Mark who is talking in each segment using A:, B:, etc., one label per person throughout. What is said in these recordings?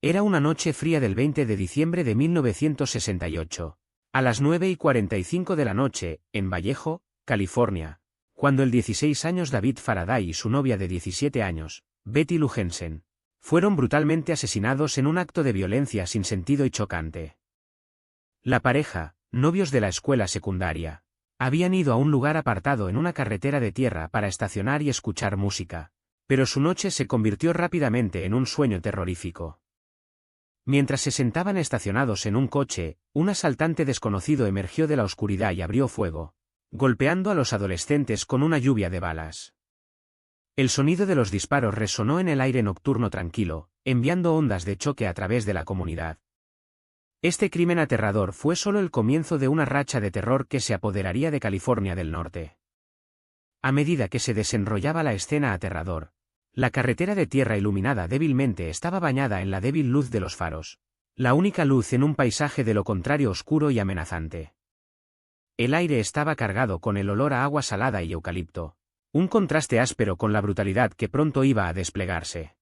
A: Era una noche fría del 20 de diciembre de 1968, a las 9:45 de la noche, en Vallejo, California, cuando el 16 años David Faraday y su novia de 17 años, Betty Lou Jensen, fueron brutalmente asesinados en un acto de violencia sin sentido y chocante. La pareja, novios de la escuela secundaria, habían ido a un lugar apartado en una carretera de tierra para estacionar y escuchar música, pero su noche se convirtió rápidamente en un sueño terrorífico. Mientras se sentaban estacionados en un coche, un asaltante desconocido emergió de la oscuridad y abrió fuego, golpeando a los adolescentes con una lluvia de balas. El sonido de los disparos resonó en el aire nocturno tranquilo, enviando ondas de choque a través de la comunidad. Este crimen aterrador fue solo el comienzo de una racha de terror que se apoderaría de California del Norte. A medida que se desenrollaba la escena aterradora, la carretera de tierra iluminada débilmente estaba bañada en la débil luz de los faros, la única luz en un paisaje de lo contrario oscuro y amenazante. El aire estaba cargado con el olor a agua salada y eucalipto, un contraste áspero con la brutalidad que pronto iba a desplegarse.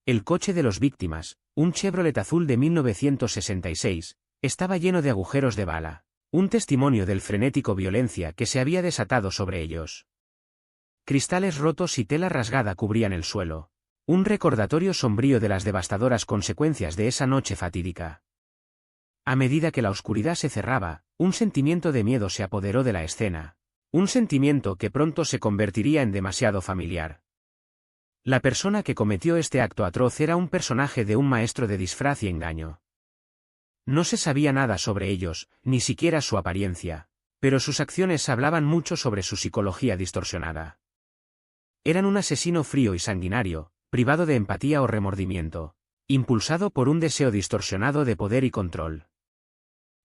A: El coche de las víctimas, un Chevrolet azul de 1966, estaba lleno de agujeros de bala, un testimonio del frenético violencia que se había desatado sobre ellos. Cristales rotos y tela rasgada cubrían el suelo, un recordatorio sombrío de las devastadoras consecuencias de esa noche fatídica. A medida que la oscuridad se cerraba, un sentimiento de miedo se apoderó de la escena, un sentimiento que pronto se convertiría en demasiado familiar. La persona que cometió este acto atroz era un personaje de un maestro de disfraz y engaño. No se sabía nada sobre ellos, ni siquiera su apariencia, pero sus acciones hablaban mucho sobre su psicología distorsionada. Eran un asesino frío y sanguinario, privado de empatía o remordimiento, impulsado por un deseo distorsionado de poder y control.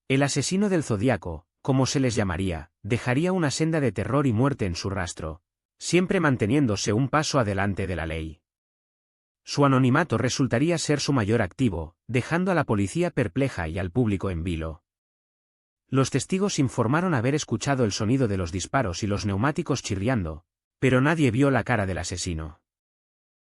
A: El asesino del zodiaco, como se les llamaría, dejaría una senda de terror y muerte en su rastro, siempre manteniéndose un paso adelante de la ley. Su anonimato resultaría ser su mayor activo, dejando a la policía perpleja y al público en vilo. Los testigos informaron haber escuchado el sonido de los disparos y los neumáticos chirriando, pero nadie vio la cara del asesino.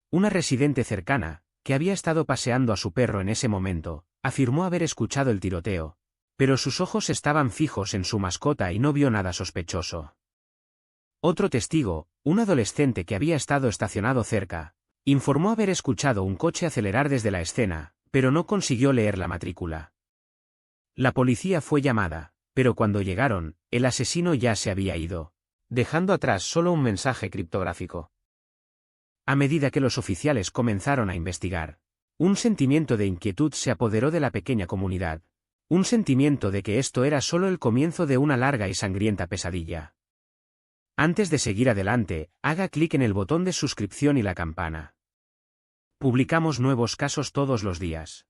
A: Una residente cercana, que había estado paseando a su perro en ese momento, afirmó haber escuchado el tiroteo, pero sus ojos estaban fijos en su mascota y no vio nada sospechoso. Otro testigo, un adolescente que había estado estacionado cerca, informó haber escuchado un coche acelerar desde la escena, pero no consiguió leer la matrícula. La policía fue llamada, pero cuando llegaron, el asesino ya se había ido, dejando atrás solo un mensaje criptográfico. A medida que los oficiales comenzaron a investigar, un sentimiento de inquietud se apoderó de la pequeña comunidad, un sentimiento de que esto era solo el comienzo de una larga y sangrienta pesadilla. Antes de seguir adelante, haga clic en el botón de suscripción y la campana. Publicamos nuevos casos todos los días.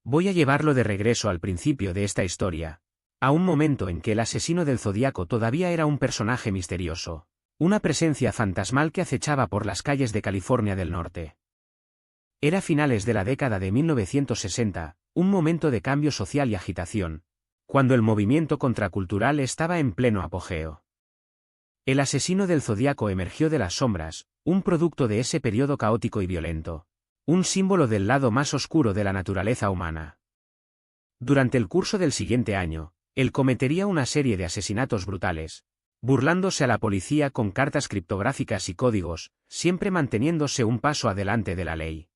A: Voy a llevarlo de regreso al principio de esta historia, a un momento en que el asesino del zodiaco todavía era un personaje misterioso, una presencia fantasmal que acechaba por las calles de California del Norte. Era finales de la década de 1960, un momento de cambio social y agitación, cuando el movimiento contracultural estaba en pleno apogeo. El asesino del zodiaco emergió de las sombras, un producto de ese periodo caótico y violento, un símbolo del lado más oscuro de la naturaleza humana. Durante el curso del siguiente año, él cometería una serie de asesinatos brutales, burlándose a la policía con cartas criptográficas y códigos, siempre manteniéndose un paso adelante de la ley.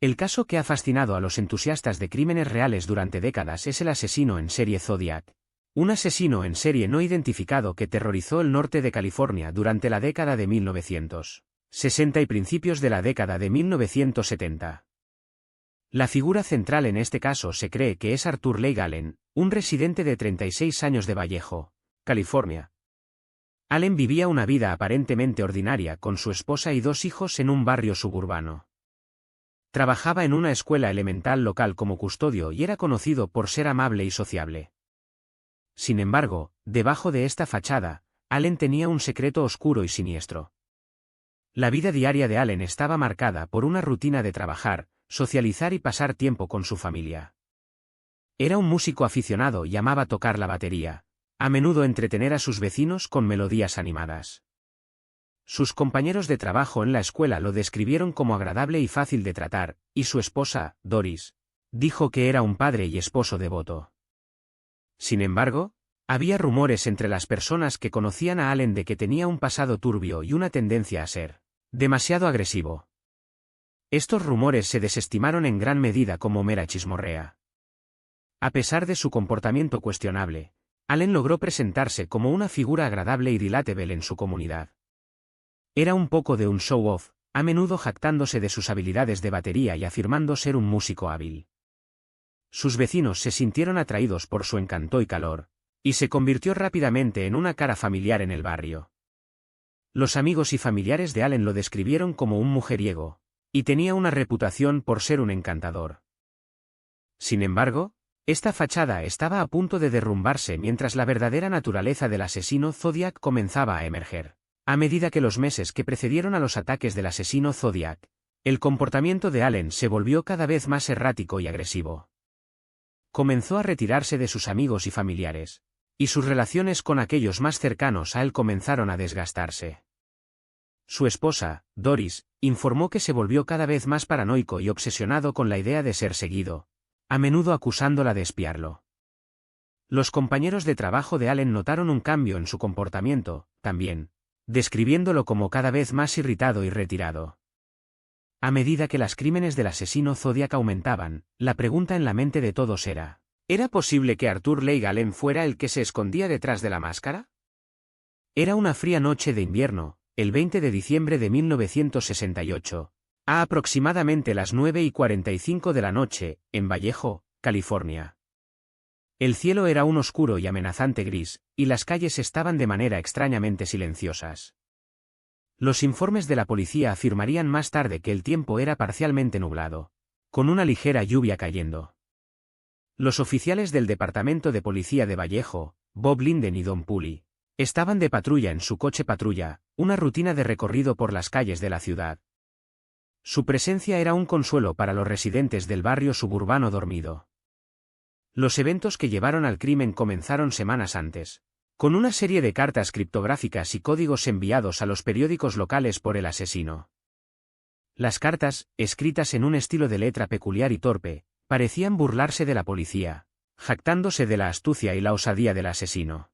A: El caso que ha fascinado a los entusiastas de crímenes reales durante décadas es el asesino en serie Zodiac, un asesino en serie no identificado que terrorizó el norte de California durante la década de 1960 y principios de la década de 1970. La figura central en este caso se cree que es Arthur Leigh Allen, un residente de 36 años de Vallejo, California. Allen vivía una vida aparentemente ordinaria con su esposa y 2 hijos en un barrio suburbano. Trabajaba en una escuela elemental local como custodio y era conocido por ser amable y sociable. Sin embargo, debajo de esta fachada, Allen tenía un secreto oscuro y siniestro. La vida diaria de Allen estaba marcada por una rutina de trabajar, socializar y pasar tiempo con su familia. Era un músico aficionado y amaba tocar la batería, a menudo entretener a sus vecinos con melodías animadas. Sus compañeros de trabajo en la escuela lo describieron como agradable y fácil de tratar, y su esposa, Doris, dijo que era un padre y esposo devoto. Sin embargo, había rumores entre las personas que conocían a Allen de que tenía un pasado turbio y una tendencia a ser demasiado agresivo. Estos rumores se desestimaron en gran medida como mera chismorrea. A pesar de su comportamiento cuestionable, Allen logró presentarse como una figura agradable y relatable en su comunidad. Era un poco de un show-off, a menudo jactándose de sus habilidades de batería y afirmando ser un músico hábil. Sus vecinos se sintieron atraídos por su encanto y calor, y se convirtió rápidamente en una cara familiar en el barrio. Los amigos y familiares de Allen lo describieron como un mujeriego, y tenía una reputación por ser un encantador. Sin embargo, esta fachada estaba a punto de derrumbarse mientras la verdadera naturaleza del asesino Zodiac comenzaba a emerger. A medida que los meses que precedieron a los ataques del asesino Zodiac, el comportamiento de Allen se volvió cada vez más errático y agresivo. Comenzó a retirarse de sus amigos y familiares, y sus relaciones con aquellos más cercanos a él comenzaron a desgastarse. Su esposa, Doris, informó que se volvió cada vez más paranoico y obsesionado con la idea de ser seguido, a menudo acusándola de espiarlo. Los compañeros de trabajo de Allen notaron un cambio en su comportamiento, también, describiéndolo como cada vez más irritado y retirado. A medida que los crímenes del asesino Zodiac aumentaban, la pregunta en la mente de todos era: ¿era posible que Arthur Leigh Allen fuera el que se escondía detrás de la máscara? Era una fría noche de invierno, el 20 de diciembre de 1968, a aproximadamente las 9:45 de la noche, en Vallejo, California. El cielo era un oscuro y amenazante gris, y las calles estaban de manera extrañamente silenciosas. Los informes de la policía afirmarían más tarde que el tiempo era parcialmente nublado, con una ligera lluvia cayendo. Los oficiales del Departamento de Policía de Vallejo, Bob Linden y Don Pooley, estaban de patrulla en su coche patrulla, una rutina de recorrido por las calles de la ciudad. Su presencia era un consuelo para los residentes del barrio suburbano dormido. Los eventos que llevaron al crimen comenzaron semanas antes, con una serie de cartas criptográficas y códigos enviados a los periódicos locales por el asesino. Las cartas, escritas en un estilo de letra peculiar y torpe, parecían burlarse de la policía, jactándose de la astucia y la osadía del asesino.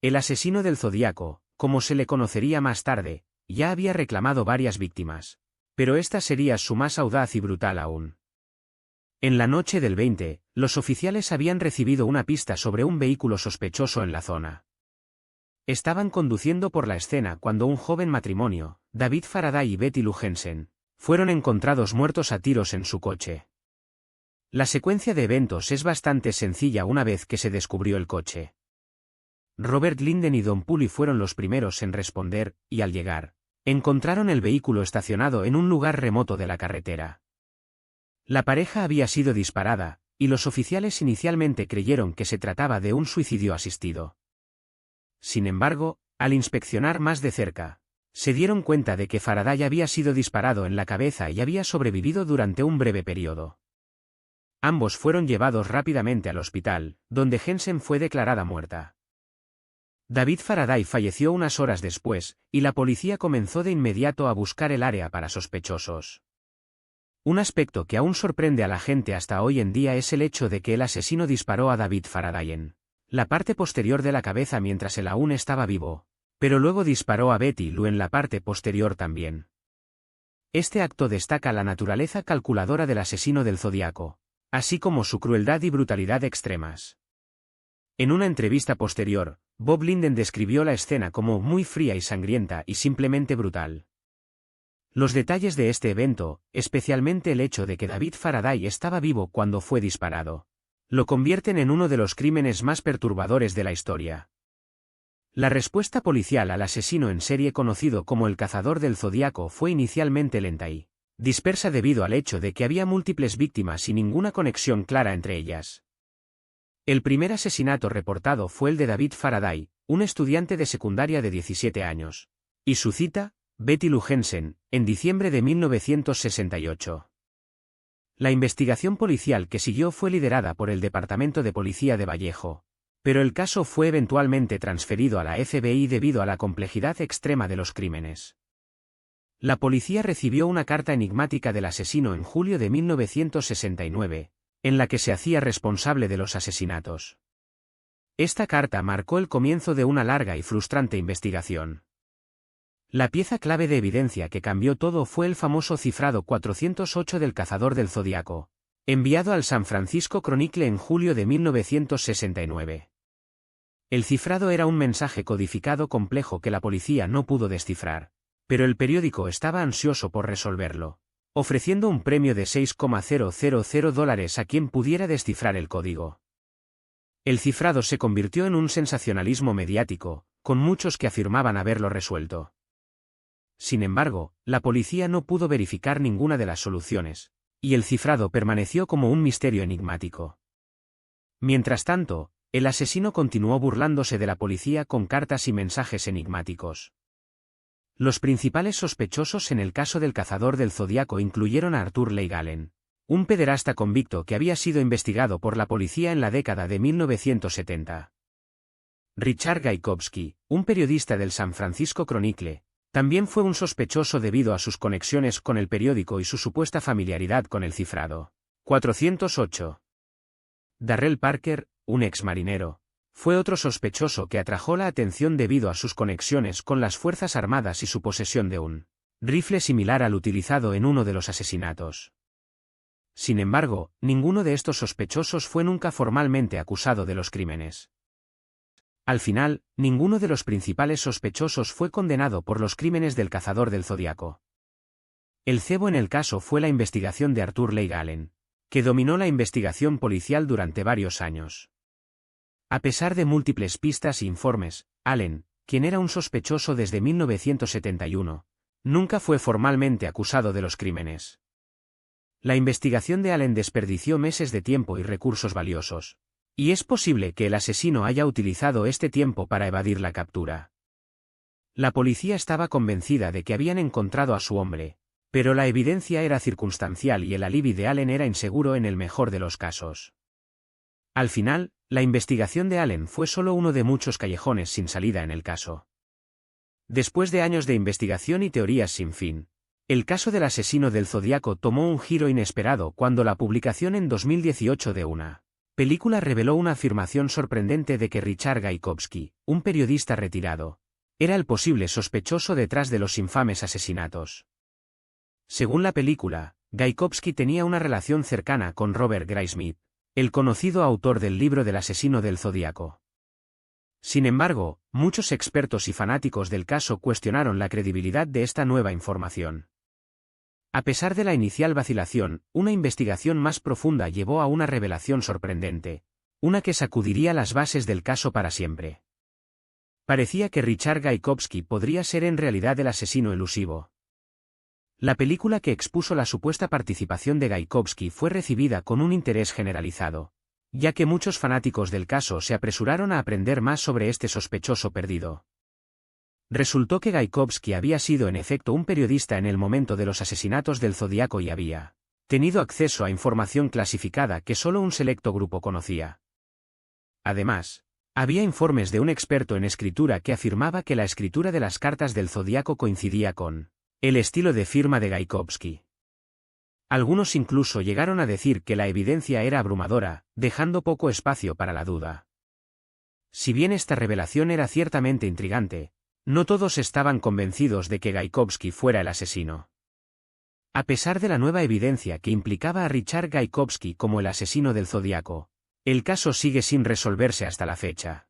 A: El asesino del Zodíaco, como se le conocería más tarde, ya había reclamado varias víctimas, pero esta sería su más audaz y brutal aún. En la noche del 20, los oficiales habían recibido una pista sobre un vehículo sospechoso en la zona. Estaban conduciendo por la escena cuando un joven matrimonio, David Faraday y Betty Lou Jensen, fueron encontrados muertos a tiros en su coche. La secuencia de eventos es bastante sencilla una vez que se descubrió el coche. Robert Linden y Don Pooley fueron los primeros en responder, y al llegar, encontraron el vehículo estacionado en un lugar remoto de la carretera. La pareja había sido disparada, y los oficiales inicialmente creyeron que se trataba de un suicidio asistido. Sin embargo, al inspeccionar más de cerca, se dieron cuenta de que Faraday había sido disparado en la cabeza y había sobrevivido durante un breve periodo. Ambos fueron llevados rápidamente al hospital, donde Jensen fue declarada muerta. David Faraday falleció unas horas después, y la policía comenzó de inmediato a buscar el área para sospechosos. Un aspecto que aún sorprende a la gente hasta hoy en día es el hecho de que el asesino disparó a David Faraday en la parte posterior de la cabeza mientras él aún estaba vivo, pero luego disparó a Betty Lou en la parte posterior también. Este acto destaca la naturaleza calculadora del asesino del Zodíaco, así como su crueldad y brutalidad extremas. En una entrevista posterior, Bob Linden describió la escena como muy fría y sangrienta y simplemente brutal. Los detalles de este evento, especialmente el hecho de que David Faraday estaba vivo cuando fue disparado, lo convierten en uno de los crímenes más perturbadores de la historia. La respuesta policial al asesino en serie conocido como el cazador del Zodíaco fue inicialmente lenta y dispersa debido al hecho de que había múltiples víctimas y ninguna conexión clara entre ellas. El primer asesinato reportado fue el de David Faraday, un estudiante de secundaria de 17 años, y su cita, Betty Lou Jensen, en diciembre de 1968. La investigación policial que siguió fue liderada por el Departamento de Policía de Vallejo, Pero el caso fue eventualmente transferido a la FBI debido a la complejidad extrema de los crímenes. La policía recibió una carta enigmática del asesino en julio de 1969, en la que se hacía responsable de los asesinatos. Esta carta marcó el comienzo de una larga y frustrante investigación. La pieza clave de evidencia que cambió todo fue el famoso cifrado 408 del Cazador del Zodíaco, enviado al San Francisco Chronicle en julio de 1969. El cifrado era un mensaje codificado complejo que la policía no pudo descifrar, pero el periódico estaba ansioso por resolverlo, ofreciendo un premio de $6,000 a quien pudiera descifrar el código. El cifrado se convirtió en un sensacionalismo mediático, con muchos que afirmaban haberlo resuelto. Sin embargo, la policía no pudo verificar ninguna de las soluciones, y el cifrado permaneció como un misterio enigmático. Mientras tanto, el asesino continuó burlándose de la policía con cartas y mensajes enigmáticos. Los principales sospechosos en el caso del Cazador del Zodíaco incluyeron a Arthur Leigh Allen, un pederasta convicto que había sido investigado por la policía en la década de 1970. Richard Gajkowski, un periodista del San Francisco Chronicle, también fue un sospechoso debido a sus conexiones con el periódico y su supuesta familiaridad con el cifrado 408. Darrell Parker, un exmarinero, fue otro sospechoso que atrajo la atención debido a sus conexiones con las Fuerzas Armadas y su posesión de un rifle similar al utilizado en uno de los asesinatos. Sin embargo, ninguno de estos sospechosos fue nunca formalmente acusado de los crímenes. Al final, ninguno de los principales sospechosos fue condenado por los crímenes del Cazador del Zodíaco. El cebo en el caso fue la investigación de Arthur Leigh Allen, que dominó la investigación policial durante varios años. A pesar de múltiples pistas e informes, Allen, quien era un sospechoso desde 1971, nunca fue formalmente acusado de los crímenes. La investigación de Allen desperdició meses de tiempo y recursos valiosos. Y es posible que el asesino haya utilizado este tiempo para evadir la captura. La policía estaba convencida de que habían encontrado a su hombre, pero la evidencia era circunstancial y el alibi de Allen era inseguro en el mejor de los casos. Al final, la investigación de Allen fue solo uno de muchos callejones sin salida en el caso. Después de años de investigación y teorías sin fin, el caso del asesino del Zodíaco tomó un giro inesperado cuando la publicación en 2018 de una película reveló una afirmación sorprendente de que Richard Gajkowski, un periodista retirado, era el posible sospechoso detrás de los infames asesinatos. Según la película, Gajkowski tenía una relación cercana con Robert Graysmith, el conocido autor del libro del asesino del Zodíaco. Sin embargo, muchos expertos y fanáticos del caso cuestionaron la credibilidad de esta nueva información. A pesar de la inicial vacilación, una investigación más profunda llevó a una revelación sorprendente, una que sacudiría las bases del caso para siempre. Parecía que Richard Gajkowski podría ser en realidad el asesino elusivo. La película que expuso la supuesta participación de Gajkowski fue recibida con un interés generalizado, ya que muchos fanáticos del caso se apresuraron a aprender más sobre este sospechoso perdido. Resultó que Gajkowski había sido en efecto un periodista en el momento de los asesinatos del Zodíaco y había tenido acceso a información clasificada que solo un selecto grupo conocía. Además, había informes de un experto en escritura que afirmaba que la escritura de las cartas del Zodíaco coincidía con el estilo de firma de Gajkowski. Algunos incluso llegaron a decir que la evidencia era abrumadora, dejando poco espacio para la duda. Si bien esta revelación era ciertamente intrigante, no todos estaban convencidos de que Gajkowski fuera el asesino. A pesar de la nueva evidencia que implicaba a Richard Gajkowski como el asesino del Zodíaco, el caso sigue sin resolverse hasta la fecha.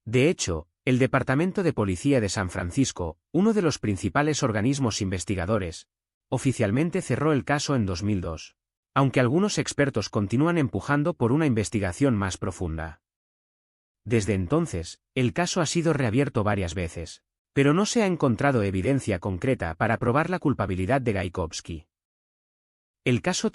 A: De hecho, el Departamento de Policía de San Francisco, uno de los principales organismos investigadores, oficialmente cerró el caso en 2002, aunque algunos expertos continúan empujando por una investigación más profunda. Desde entonces, el caso ha sido reabierto varias veces, pero no se ha encontrado evidencia concreta para probar la culpabilidad de Gajkowski. El caso